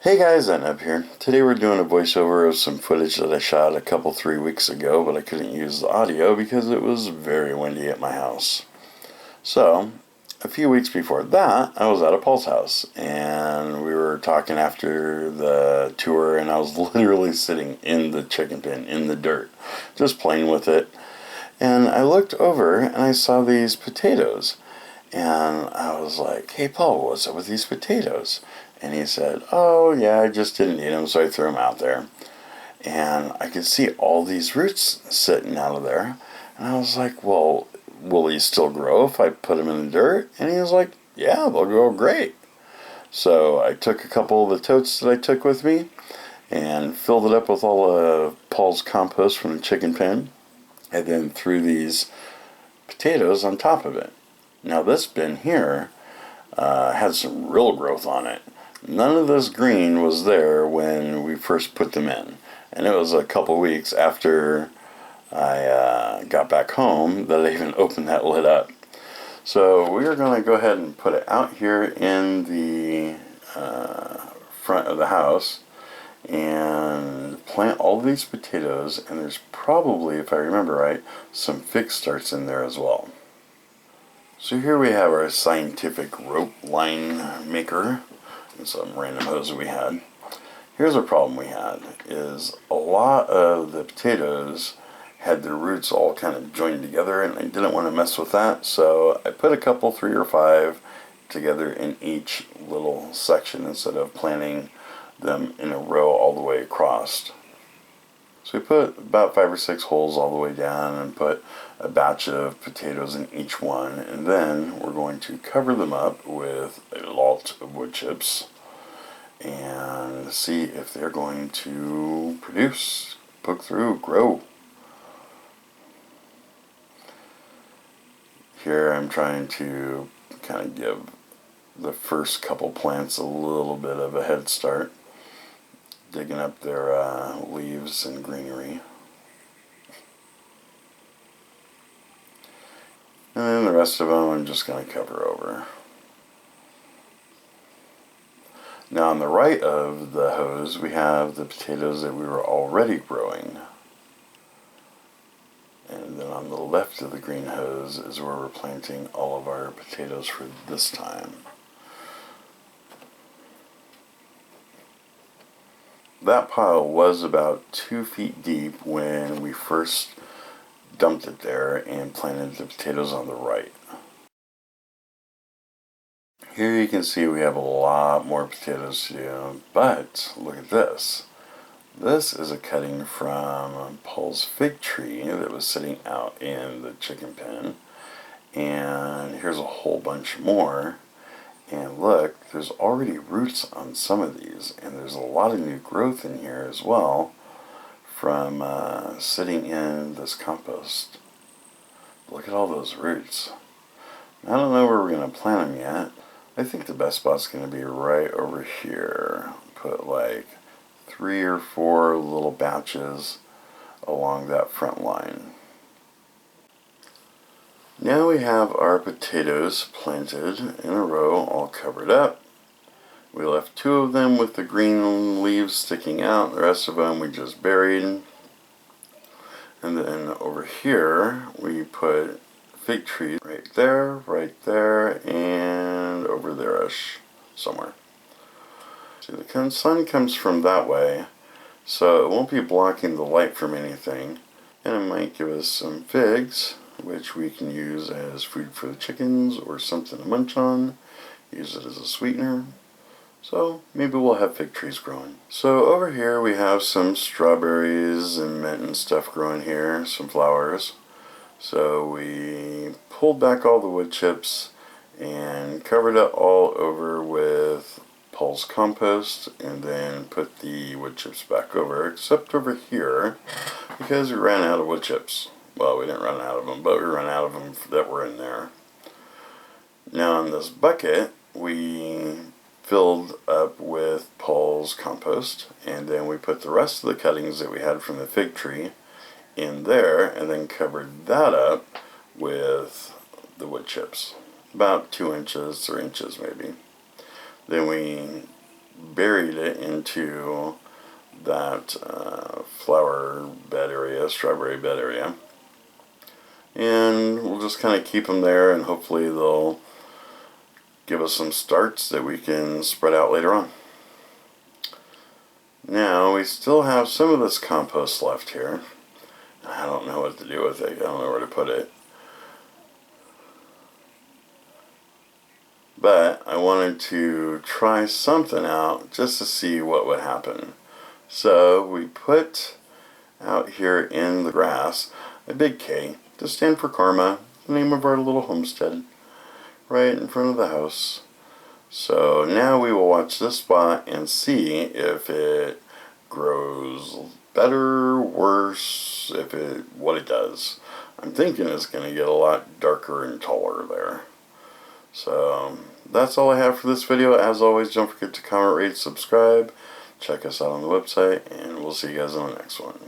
Hey guys, Thatnub here. Today we're doing a voiceover of some footage that I shot a couple, 3 weeks ago, but I couldn't use the audio because it was very windy at my house. So, a few weeks before that, I was at Paul's house, and we were talking after the tour, and I was literally sitting in the chicken pen, in the dirt, just playing with it. And I looked over, and I saw these potatoes. And I was like, hey, Paul, what's up with these potatoes? And he said, oh, yeah, I just didn't eat them, so I threw them out there. And I could see all these roots sitting out of there. And I was like, well, will these still grow if I put them in the dirt? And he was like, yeah, they'll grow great. So I took a couple of the totes that I took with me and filled it up with all of Paul's compost from the chicken pen, and then threw these potatoes on top of it. Now this bin here had some real growth on it. None of this green was there when we first put them in. And it was a couple weeks after I got back home that I even opened that lid up. So we are going to go ahead and put it out here in the front of the house and plant all these potatoes. And there's probably, if I remember right, some fig starts in there as well. So here we have our scientific rope line maker and some random hose that we had. Here's a problem we had, is a lot of the potatoes had their roots all kind of joined together, and I didn't want to mess with that, so I put a couple, 3 or 5, together in each little section instead of planting them in a row all the way across. So we put about 5 or 6 holes all the way down and put a batch of potatoes in each one, and then we're going to cover them up with a lot of wood chips and see if they're going to produce, poke through, grow. Here I'm trying to kind of give the first couple plants a little bit of a head start, digging up their leaves and greenery. And then the rest of them I'm just going to cover over. Now on the right of the hose we have the potatoes that we were already growing. And then on the left of the green hose is where we're planting all of our potatoes for this time. That pile was about 2 feet deep when we first dumped it there and planted the potatoes on the right. Here you can see we have a lot more potatoes to do, but look at this. This is a cutting from Paul's fig tree that was sitting out in the chicken pen, and here's a whole bunch more. And look, there's already roots on some of these, and there's a lot of new growth in here as well from sitting in this compost. Look at all those roots. I don't know where we're going to plant them yet. I think the best spot's going to be right over here. Put like 3 or 4 little batches along that front line. Now we have our potatoes planted in a row, all covered up. We left 2 of them with the green leaves sticking out. The rest of them we just buried. And then over here we put fig tree right there, and over there-ish somewhere. See, the sun comes from that way, so it won't be blocking the light from anything. And it might give us some figs, which we can use as food for the chickens or something to munch on. Use it as a sweetener. So maybe we'll have fig trees growing. So over here we have some strawberries and mint and stuff growing here, some flowers. So we pulled back all the wood chips and covered it all over with Paul's compost, and then put the wood chips back over, except over here, because we ran out of wood chips. Well, we didn't run out of them, but we ran out of them that were in there. Now in this bucket, we filled up with Paul's compost, and then we put the rest of the cuttings that we had from the fig tree in there, and then covered that up with the wood chips. About 2 inches, 3 inches maybe. Then we buried it into that flower bed area, strawberry bed area. And we'll just kind of keep them there, and hopefully they'll give us some starts that we can spread out later on. Now, we still have some of this compost left here. I don't know what to do with it. I don't know where to put it. But I wanted to try something out just to see what would happen. So we put out here in the grass a big K to stand for karma, the name of our little homestead, right in front of the house. So now we will watch this spot and see if it grows better, worse, what it does. I'm thinking it's going to get a lot darker and taller there. So that's all I have for this video. As always, don't forget to comment, rate, subscribe. Check us out on the website, and we'll see you guys on the next one.